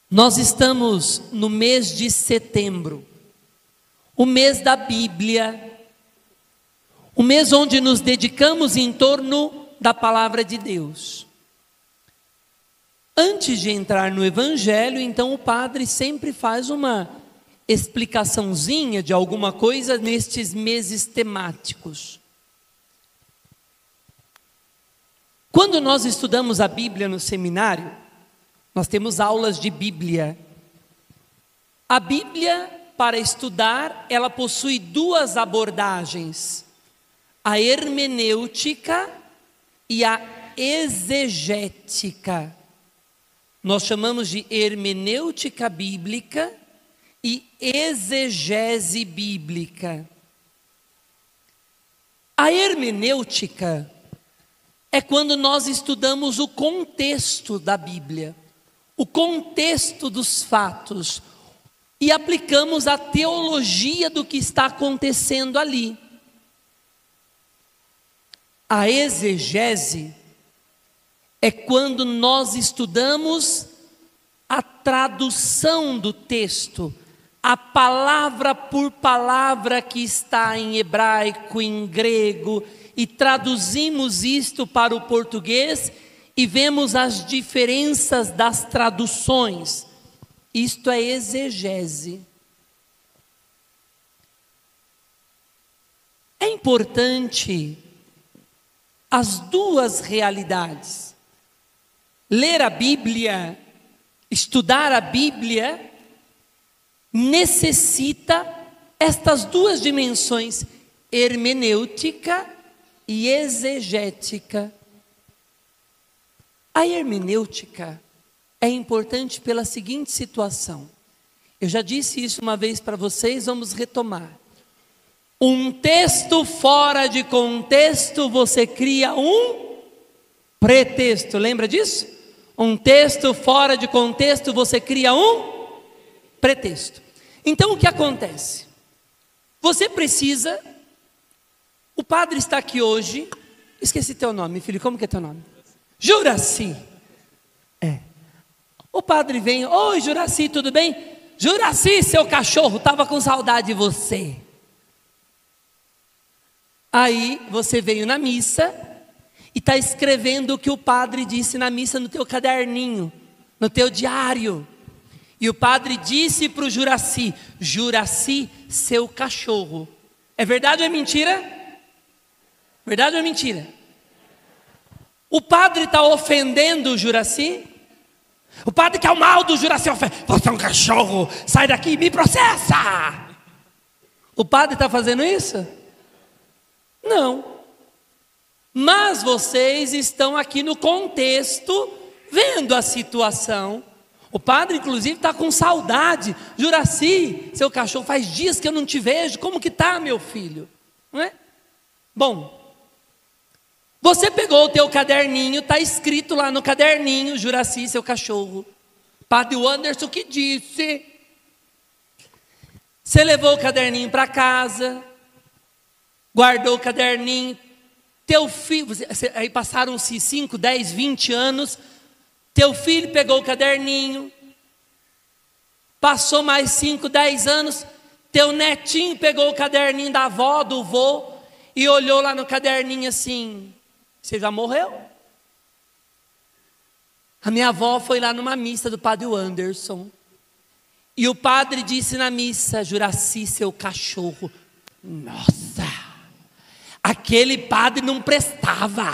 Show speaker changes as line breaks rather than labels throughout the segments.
Nós estamos no mês de setembro, o mês da Bíblia, o mês onde nos dedicamos em torno da palavra de Deus. Antes de entrar no Evangelho, então o padre sempre faz uma explicaçãozinha de alguma coisa nestes meses temáticos. Quando nós estudamos a Bíblia no seminário, nós temos aulas de Bíblia. A Bíblia, para estudar, ela possui duas abordagens: a hermenêutica e a exegética. Nós chamamos de hermenêutica bíblica e exegese bíblica. A hermenêutica é quando nós estudamos o contexto da Bíblia, o contexto dos fatos, e aplicamos a teologia do que está acontecendo ali. A exegese é quando nós estudamos a tradução do texto, a palavra por palavra que está em hebraico, em grego, e traduzimos isto para o português e vemos as diferenças das traduções. Isto é exegese. É importante as duas realidades. Ler a Bíblia, estudar a Bíblia, necessita estas duas dimensões, hermenêutica e exegética. A hermenêutica é importante pela seguinte situação. Eu já disse isso uma vez para vocês, vamos retomar. Um texto fora de contexto, você cria um pretexto, lembra disso? Um texto fora de contexto, você cria um pretexto. Então o que acontece? Você precisa, o padre está aqui hoje, esqueci teu nome, filho, como que é teu nome? Juraci. O padre vem, oi Juraci, tudo bem? Juraci, seu cachorro, estava com saudade de você. Aí você veio na missa e está escrevendo o que o padre disse na missa no teu caderninho, no teu diário. E o padre disse para o Juraci, Juraci, seu cachorro. É verdade ou é mentira? Verdade ou é mentira? O padre está ofendendo o Juraci? O padre quer o mal do Juraci, você é um cachorro, sai daqui e me processa. O padre está fazendo isso? Não. Mas vocês estão aqui no contexto, vendo a situação. O padre inclusive está com saudade. Juraci, seu cachorro, faz dias que eu não te vejo, como que está, meu filho? Não é? Bom, você pegou o teu caderninho, está escrito lá no caderninho, Juraci, seu cachorro. Padre Anderson que disse. Você levou o caderninho para casa, guardou o caderninho. Teu filho, aí passaram-se 5, 10, 20 anos. Teu filho pegou o caderninho. Passou mais 5, 10 anos. Teu netinho pegou o caderninho da avó, do vô, e olhou lá no caderninho assim: você já morreu? A minha avó foi lá numa missa do padre Anderson. E o padre disse na missa: Juraci, seu cachorro. Nossa, aquele padre não prestava.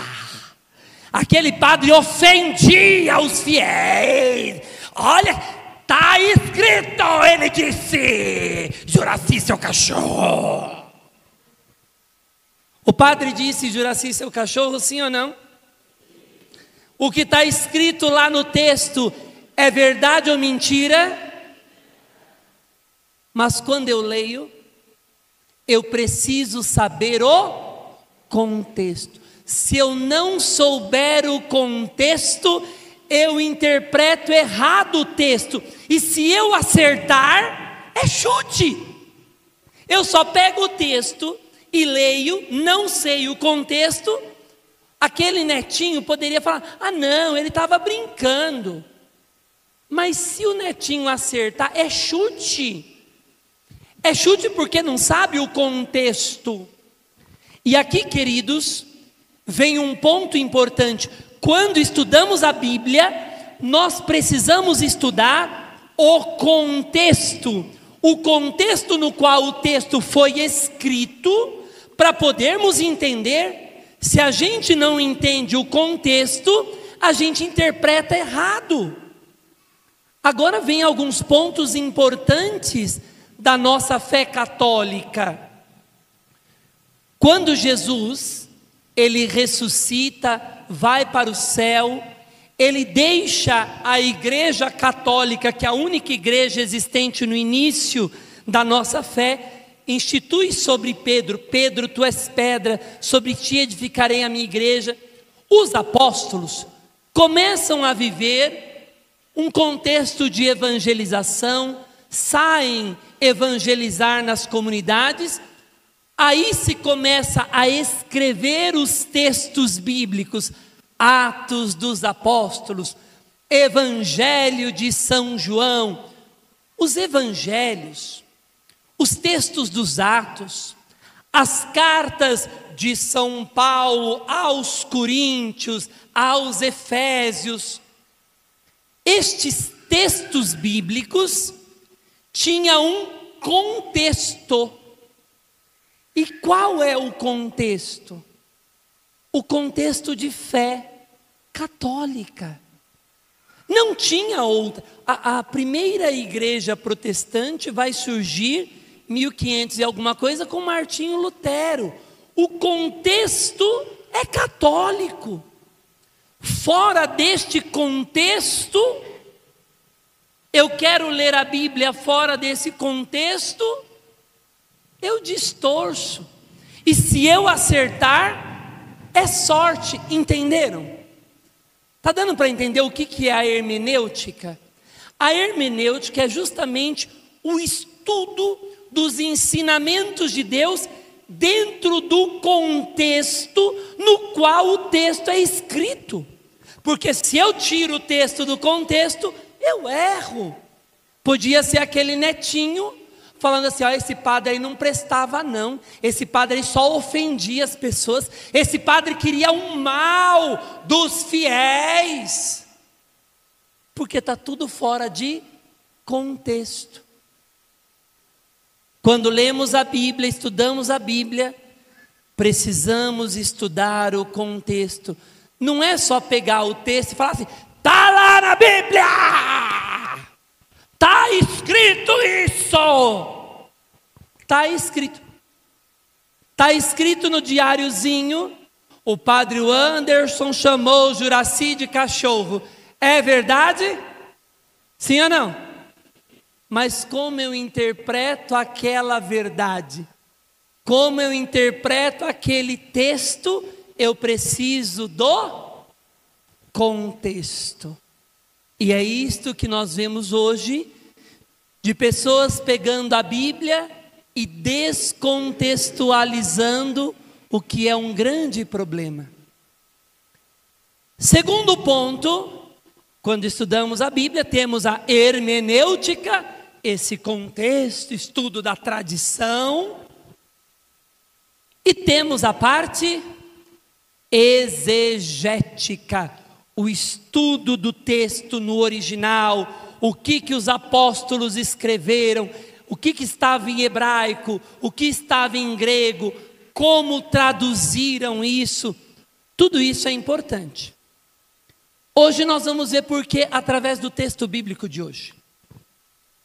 Aquele padre ofendia os fiéis. Olha, está escrito, ele disse: Juraci, seu cachorro. O padre disse: Juraci, seu cachorro, sim ou não? O que está escrito lá no texto é verdade ou mentira? Mas quando eu leio, eu preciso saber o contexto. Se eu não souber o contexto, eu interpreto errado o texto. E se eu acertar, é chute. Eu só pego o texto e leio, não sei o contexto. Aquele netinho poderia falar: ah não, ele estava brincando. Mas se o netinho acertar, é chute. É chute porque não sabe o contexto. E aqui, queridos, vem um ponto importante. Quando estudamos a Bíblia, nós precisamos estudar o contexto no qual o texto foi escrito, para podermos entender. Se a gente não entende o contexto, a gente interpreta errado. Agora vem alguns pontos importantes da nossa fé católica. Quando Jesus, ele ressuscita, vai para o céu, ele deixa a igreja católica, que é a única igreja existente no início da nossa fé, institui sobre Pedro: Pedro, tu és pedra, sobre ti edificarei a minha igreja. Os apóstolos começam a viver um contexto de evangelização, saem evangelizar nas comunidades. Aí se começa a escrever os textos bíblicos, Atos dos Apóstolos, Evangelho de São João. Os evangelhos, os textos dos Atos, as cartas de São Paulo aos Coríntios, aos Efésios, estes textos bíblicos tinham um contexto. E qual é o contexto? O contexto de fé católica. Não tinha outra. A primeira igreja protestante vai surgir 1500 e alguma coisa com Martinho Lutero. O contexto é católico. Fora deste contexto, eu quero ler a Bíblia fora desse contexto, eu distorço. E se eu acertar, é sorte. Entenderam? Está dando para entender o que é a hermenêutica? A hermenêutica é justamente o estudo dos ensinamentos de Deus dentro do contexto no qual o texto é escrito. Porque se eu tiro o texto do contexto, eu erro. Podia ser aquele netinho falando assim: esse padre aí não prestava não, esse padre aí só ofendia as pessoas, esse padre queria o mal dos fiéis. Porque está tudo fora de contexto. Quando lemos a Bíblia, estudamos a Bíblia, precisamos estudar o contexto. Não é só pegar o texto e falar assim: está lá na Bíblia, está escrito isso, está escrito no diáriozinho. O padre Anderson chamou o Juraci de cachorro. É verdade? Sim ou não? Mas como eu interpreto aquela verdade? Como eu interpreto aquele texto? Eu preciso do contexto. E é isto que nós vemos hoje, de pessoas pegando a Bíblia e descontextualizando, o que é um grande problema. Segundo ponto, quando estudamos a Bíblia, temos a hermenêutica, esse contexto, estudo da tradição, e temos a parte exegética, o estudo do texto no original, o que os apóstolos escreveram, o que estava em hebraico, o que estava em grego, como traduziram isso. Tudo isso é importante. Hoje nós vamos ver por quê através do texto bíblico de hoje.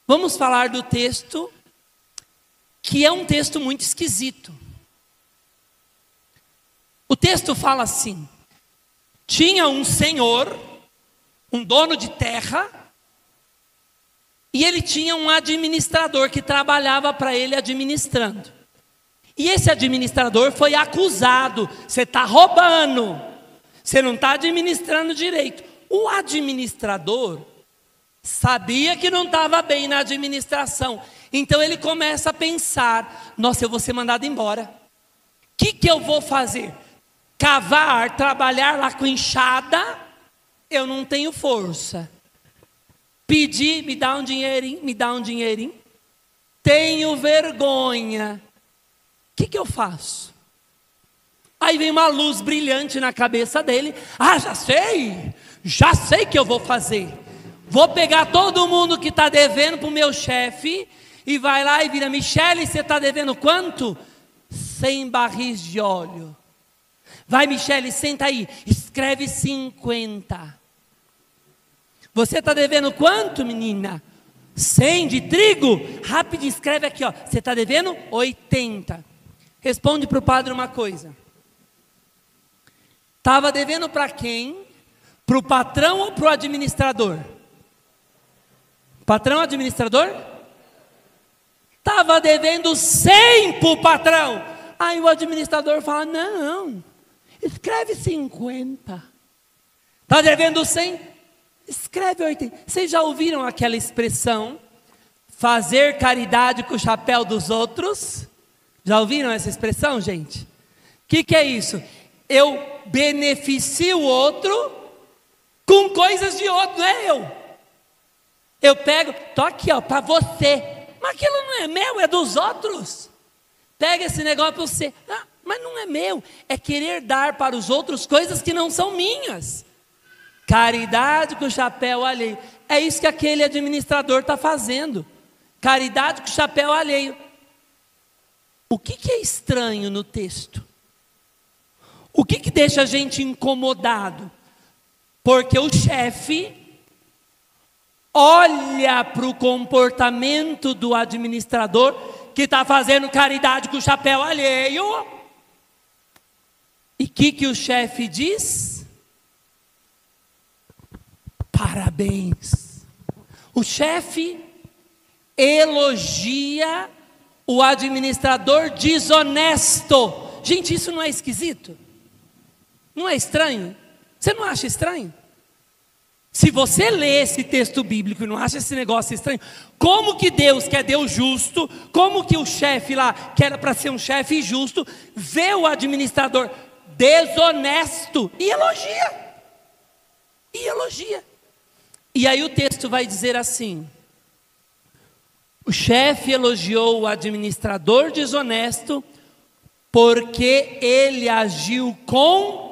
Vamos falar do texto, que é um texto muito esquisito. O texto fala assim: tinha um senhor, um dono de terra, e ele tinha um administrador que trabalhava para ele administrando. E esse administrador foi acusado: você está roubando, você não está administrando direito. O administrador sabia que não estava bem na administração, então ele começa a pensar: nossa, eu vou ser mandado embora. O que eu vou fazer? Cavar, trabalhar lá com enxada? Eu não tenho força. Pedi, me dá um dinheirinho, me dá um dinheirinho. Tenho vergonha. O que eu faço? Aí vem uma luz brilhante na cabeça dele. Ah, já sei que eu vou fazer. Vou pegar todo mundo que está devendo para o meu chefe e vai lá e vira: Michele, você está devendo quanto? 100 barris de óleo. Vai, Michele, senta aí, escreve 50. Você está devendo quanto, menina? 100 de trigo? Rápido, escreve aqui, ó. Você está devendo 80. Responde para o padre uma coisa. Estava devendo para quem? Para o patrão ou para o administrador? Patrão, administrador? Estava devendo 100 para o patrão. Aí o administrador fala: não, escreve 50. Está devendo 100? Escreve 80. Vocês já ouviram aquela expressão, fazer caridade com o chapéu dos outros? Já ouviram essa expressão, gente? O que é isso? Eu beneficio o outro com coisas de outro, não é eu. Eu pego, tô aqui, ó, para você. Mas aquilo não é meu, é dos outros. Pega esse negócio para você. Ah, mas não é meu. É querer dar para os outros coisas que não são minhas. Caridade com o chapéu alheio. É isso que aquele administrador está fazendo. Caridade com o chapéu alheio. O que é estranho no texto? O que deixa a gente incomodado? Porque o chefe olha para o comportamento do administrador que está fazendo caridade com o chapéu alheio. E o que o chefe diz? Parabéns. O chefe elogia o administrador desonesto. Gente, isso não é esquisito? Não é estranho? Você não acha estranho? Se você lê esse texto bíblico e não acha esse negócio estranho, como que Deus, que é Deus justo, como que o chefe lá, que era para ser um chefe justo, vê o administrador desonesto e elogia? E elogia. E aí o texto vai dizer assim: o chefe elogiou o administrador desonesto porque ele agiu com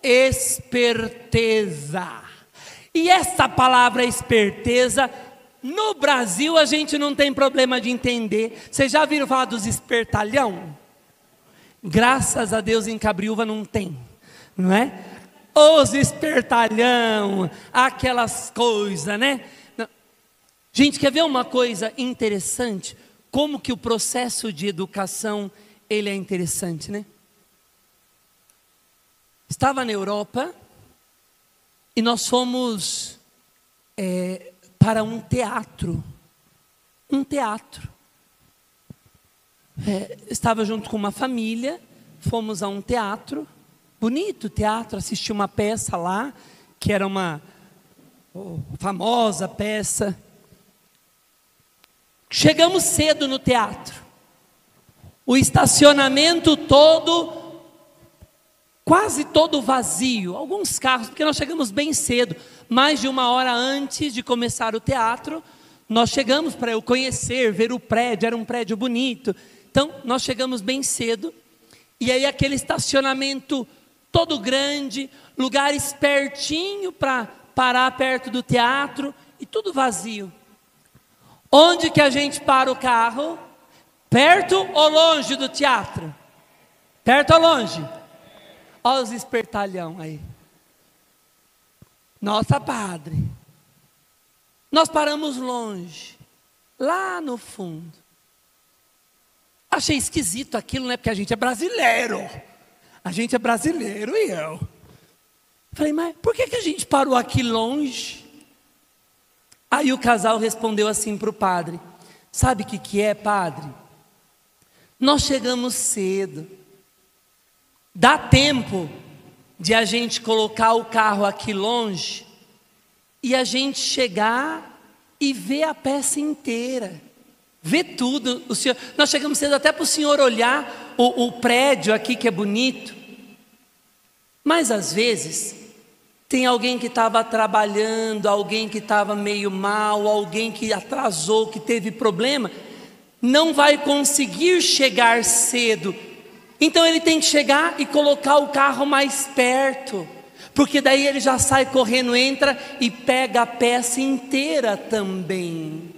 esperteza. E essa palavra esperteza, no Brasil a gente não tem problema de entender. Vocês já viram falar dos espertalhão? Graças a Deus em Cabriúva não tem, não é? Os espertalhão, aquelas coisas, né? Gente, quer ver uma coisa interessante? Como que o processo de educação, ele é interessante, né? Estava na Europa e nós fomos para um teatro. Estava junto com uma família, fomos a um teatro, bonito teatro, assisti uma peça lá, que era uma famosa peça. Chegamos cedo no teatro, o estacionamento todo, quase todo vazio, alguns carros, porque nós chegamos bem cedo, mais de 1 hora antes de começar o teatro. Nós chegamos para eu conhecer, ver o prédio, era um prédio bonito. Então nós chegamos bem cedo, e aí aquele estacionamento todo grande, lugares pertinho para parar perto do teatro, e tudo vazio. Onde que a gente para o carro? Perto ou longe do teatro? Perto ou longe? Olha os espertalhão aí. Nossa, padre, nós paramos longe, lá no fundo. Achei esquisito aquilo, né? Porque a gente é brasileiro. A gente é brasileiro e eu. Falei, mas por que a gente parou aqui longe? Aí o casal respondeu assim para o padre: sabe o que é, padre? Nós chegamos cedo. Dá tempo de a gente colocar o carro aqui longe e a gente chegar e ver a peça inteira. Ver tudo. Nós chegamos cedo até para o senhor olhar o prédio aqui que é bonito. Mas às vezes Tem alguém que estava trabalhando, alguém que estava meio mal, alguém que atrasou, que teve problema, não vai conseguir chegar cedo. Então ele tem que chegar e colocar o carro mais perto, porque daí ele já sai correndo, entra e pega a peça inteira também.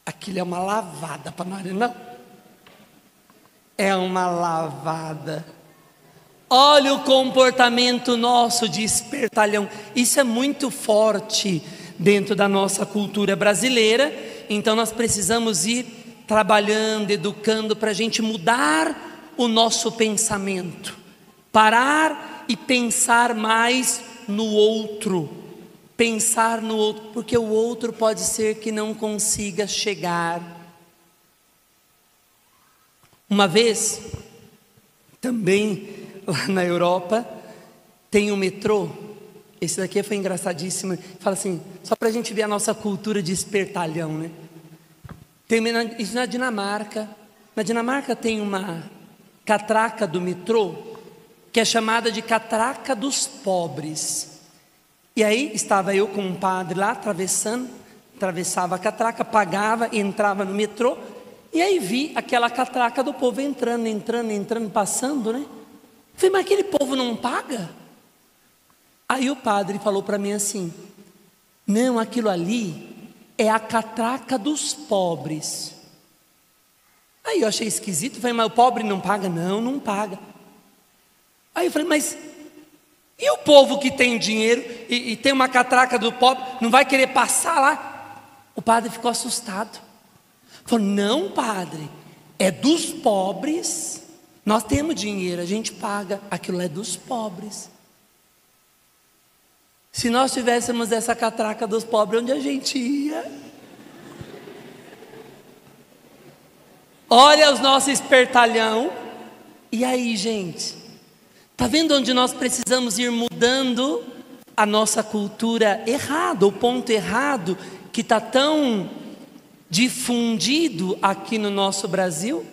Aquilo é uma lavada para nós, não? É uma lavada. Olha o comportamento nosso de espertalhão. Isso é muito forte dentro da nossa cultura brasileira. Então nós precisamos ir trabalhando, educando para a gente mudar o nosso pensamento. Parar e pensar mais no outro. Pensar no outro, porque o outro pode ser que não consiga chegar. Uma vez, também lá na Europa, tem um metrô. Esse daqui foi engraçadíssimo. Fala assim, só para a gente ver a nossa cultura de espertalhão, né? Isso na Dinamarca. Na Dinamarca tem uma catraca do metrô, que é chamada de catraca dos pobres. E aí estava eu com um padre lá, atravessava a catraca, pagava, entrava no metrô, e aí vi aquela catraca do povo entrando, passando, né? Falei, mas aquele povo não paga? Aí o padre falou para mim assim, não, aquilo ali é a catraca dos pobres. Aí eu achei esquisito, falei, mas o pobre não paga? Não, não paga. Aí eu falei, mas e o povo que tem dinheiro e tem uma catraca do pobre, não vai querer passar lá? O padre ficou assustado. Falou, não, padre, é dos pobres. Nós temos dinheiro, a gente paga, aquilo é dos pobres. Se nós tivéssemos essa catraca dos pobres, onde a gente ia? Olha os nossos espertalhão. E aí, gente? Está vendo onde nós precisamos ir mudando a nossa cultura errada, o ponto errado que está tão difundido aqui no nosso Brasil?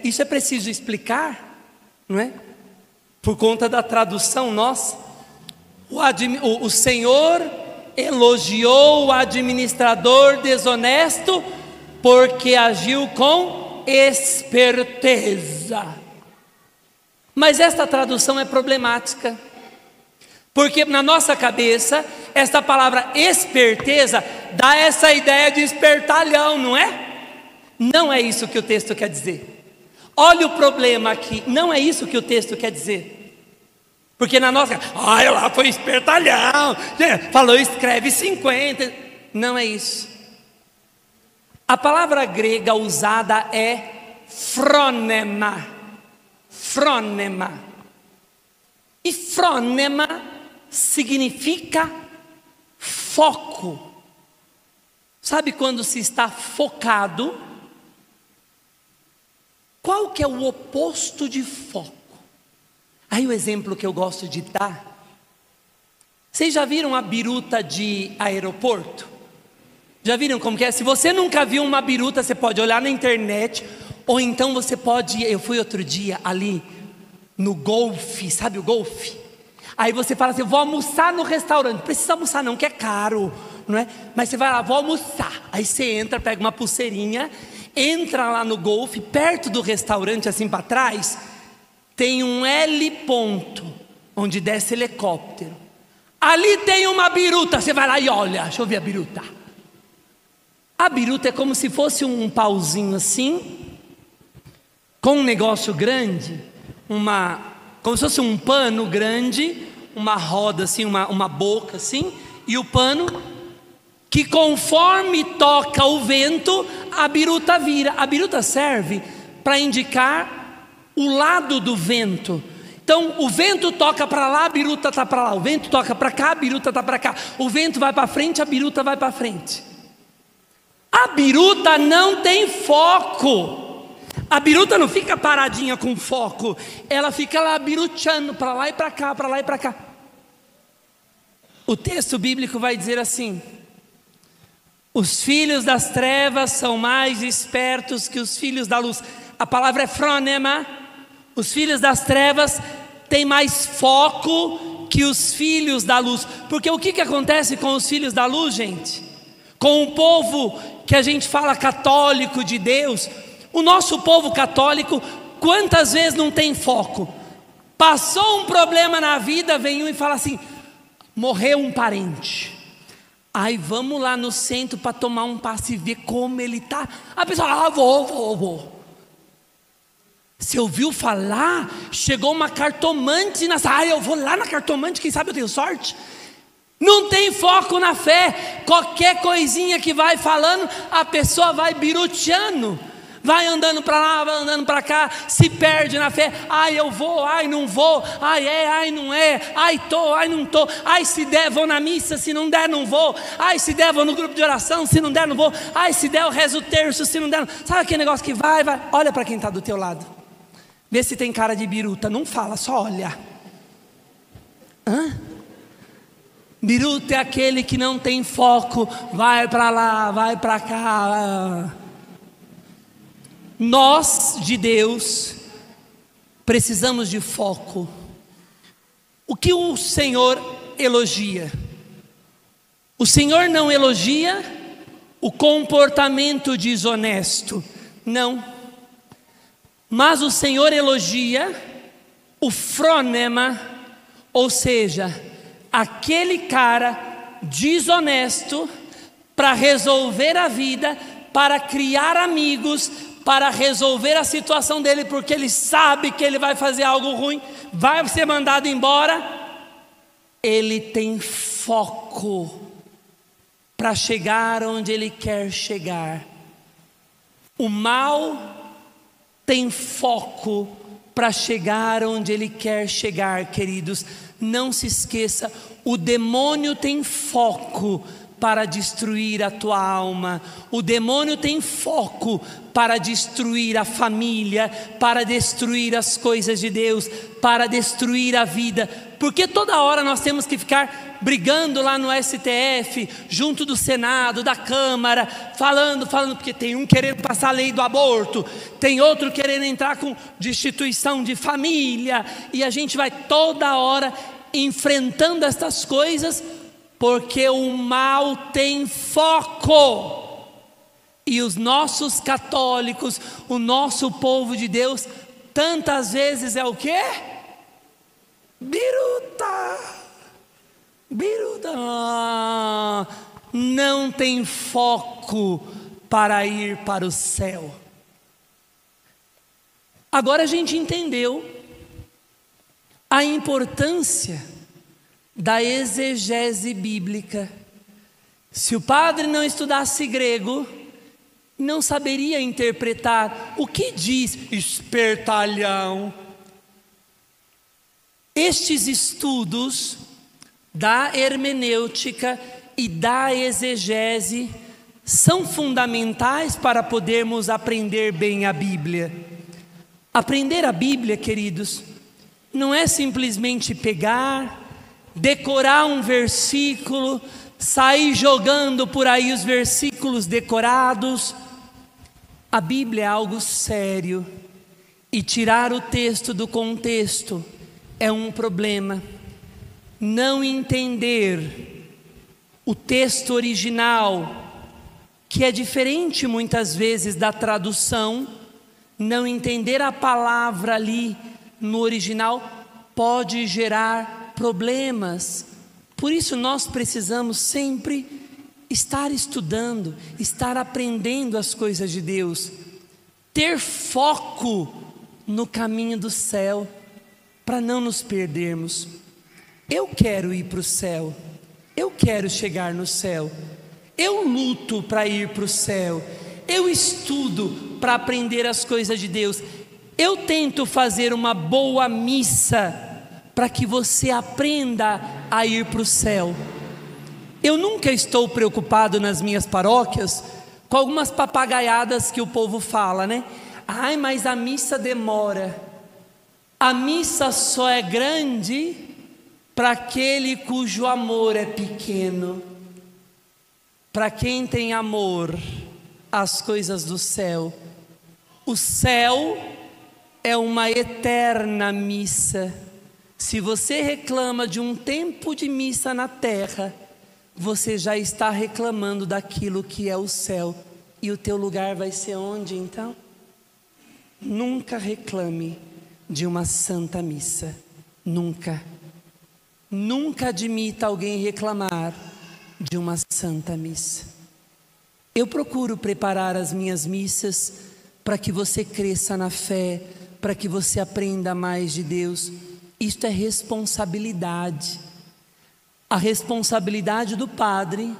Isso é preciso explicar, não é? Por conta da tradução nossa. O Senhor elogiou o administrador desonesto porque agiu com esperteza. Mas esta tradução é problemática, porque na nossa cabeça esta palavra esperteza dá essa ideia de espertalhão, não é? Não é isso que o texto quer dizer. Olha o problema aqui, não é isso que o texto quer dizer. Porque na nossa, lá foi espertalhão, falou escreve 50, não é isso. A palavra grega usada é frônema. E frônema significa foco. Sabe quando se está focado? Qual que é o oposto de foco? Aí o exemplo que eu gosto de dar. Vocês já viram a biruta de aeroporto? Já viram como que é? Se você nunca viu uma biruta, você pode olhar na internet, ou então você pode, eu fui outro dia ali no Golfe, sabe o Golfe? Aí você fala assim, eu vou almoçar no restaurante. Não precisa almoçar não, que é caro, não é? Mas você vai lá, vou almoçar. Aí você entra, pega uma pulseirinha, entra lá no Golfe, perto do restaurante, assim para trás, tem um L ponto, onde desce helicóptero. Ali tem uma biruta, você vai lá e olha, deixa eu ver a biruta. A biruta é como se fosse um pauzinho assim, com um negócio grande, como se fosse um pano grande, uma roda assim, uma boca assim, e o pano, que conforme toca o vento, a biruta vira. A biruta serve para indicar o lado do vento. Então o vento toca para lá, a biruta está para lá. O vento toca para cá, a biruta está para cá. O vento vai para frente, a biruta vai para frente. A biruta não tem foco. A biruta não fica paradinha com foco. Ela fica lá biruteando para lá e para cá, para lá e para cá. O texto bíblico vai dizer assim: os filhos das trevas são mais espertos que os filhos da luz. A palavra é frônema. Os filhos das trevas têm mais foco que os filhos da luz. Porque o que acontece com os filhos da luz, gente? Com o povo que a gente fala católico de Deus, o nosso povo católico, quantas vezes não tem foco? Passou um problema na vida, vem um e fala assim: morreu um parente. Aí vamos lá no centro para tomar um passe e ver como ele está. A pessoa, vou. Você ouviu falar? Chegou uma cartomante na sala. Eu vou lá na cartomante, quem sabe eu tenho sorte. Não tem foco na fé. Qualquer coisinha que vai falando, a pessoa vai biruteando, vai andando para lá, vai andando para cá, se perde na fé. Ai, eu vou, ai, não vou, ai, é, ai, não é, ai, tô, ai, não tô, ai, se der, vou na missa, se não der, não vou, ai, se der, vou no grupo de oração, se não der, não vou, ai, se der, eu rezo o terço, se não der, não... Sabe aquele negócio que vai, olha para quem está do teu lado, vê se tem cara de biruta, não fala, só olha. Biruta é aquele que não tem foco, vai para lá, vai para cá. Nós de Deus precisamos de foco. O que o Senhor elogia? O Senhor não elogia o comportamento desonesto, não. Mas o Senhor elogia o frônema, ou seja, aquele cara desonesto para resolver a vida, para criar amigos, para resolver a situação dele, porque ele sabe que ele vai fazer algo ruim, vai ser mandado embora. Ele tem foco para chegar onde ele quer chegar. O mal tem foco para chegar onde ele quer chegar, queridos. Não se esqueça, o demônio tem foco para destruir a tua alma. O demônio tem foco para destruir a família, para destruir as coisas de Deus, para destruir a vida. Porque toda hora nós temos que ficar brigando lá no STF, junto do Senado, da Câmara, falando, porque tem um querendo passar a lei do aborto, tem outro querendo entrar com destituição de família, e a gente vai toda hora enfrentando estas coisas, porque o mal tem foco. E os nossos católicos, o nosso povo de Deus, tantas vezes é o quê? Biruta. Não tem foco para ir para o céu. Agora a gente entendeu a importância da exegese bíblica. Se o padre não estudasse grego, não saberia interpretar o que diz espertalhão. Estes estudos da hermenêutica e da exegese são fundamentais para podermos aprender bem a Bíblia. Aprender a Bíblia, queridos, não é simplesmente pegar, decorar um versículo, sair jogando por aí os versículos decorados. A Bíblia é algo sério, e tirar o texto do contexto é um problema. Não entender o texto original, que é diferente muitas vezes da tradução, não entender a palavra ali no original, pode gerar problemas. Por isso nós precisamos sempre estar estudando, estar aprendendo as coisas de Deus, ter foco no caminho do céu, para não nos perdermos. Eu quero ir para o céu, eu quero chegar no céu, eu luto para ir para o céu, eu estudo para aprender as coisas de Deus, eu tento fazer uma boa missa para que você aprenda a ir para o céu. Eu nunca estou preocupado nas minhas paróquias com algumas papagaiadas que o povo fala, né? Ai, mas a missa demora. A missa só é grande para aquele cujo amor é pequeno. Para quem tem amor às coisas do céu. O céu é uma eterna missa. Se você reclama de um tempo de missa na terra, você já está reclamando daquilo que é o céu. E o teu lugar vai ser onde então? Nunca reclame de uma santa missa. Nunca. Nunca admita alguém reclamar de uma santa missa. Eu procuro preparar as minhas missas para que você cresça na fé, para que você aprenda mais de Deus. Isto é responsabilidade. A responsabilidade do padre,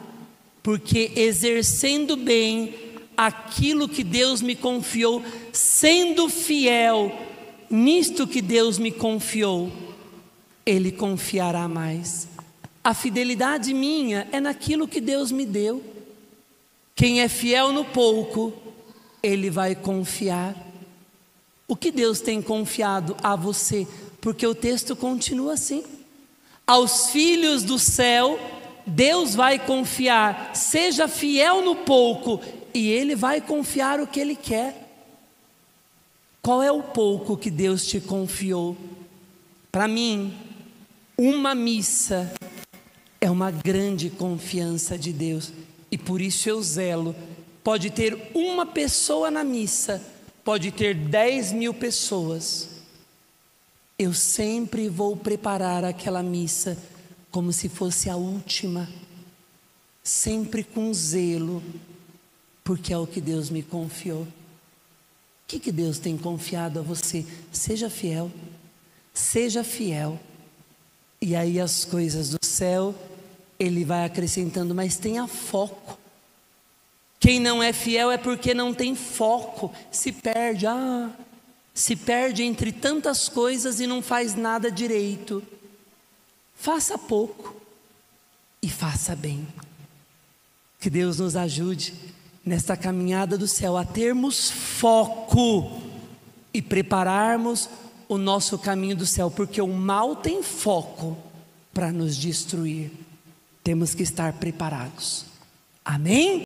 porque exercendo bem aquilo que Deus me confiou, sendo fiel nisto que Deus me confiou, Ele confiará mais. A fidelidade minha é naquilo que Deus me deu. Quem é fiel no pouco, Ele vai confiar. O que Deus tem confiado a você? Porque o texto continua assim: aos filhos do céu, Deus vai confiar, seja fiel no pouco, e Ele vai confiar o que Ele quer. Qual é o pouco que Deus te confiou? Para mim, uma missa é uma grande confiança de Deus, e por isso eu zelo. Pode ter uma pessoa na missa, pode ter 10.000 pessoas. Eu sempre vou preparar aquela missa como se fosse a última, sempre com zelo, porque é o que Deus me confiou. O que Deus tem confiado a você? Seja fiel, seja fiel. E aí as coisas do céu, Ele vai acrescentando, mas tenha foco. Quem não é fiel é porque não tem foco, se perde, se perde entre tantas coisas e não faz nada direito. Faça pouco e faça bem. Que Deus nos ajude nesta caminhada do céu a termos foco e prepararmos o nosso caminho do céu, porque o mal tem foco para nos destruir. Temos que estar preparados. Amém?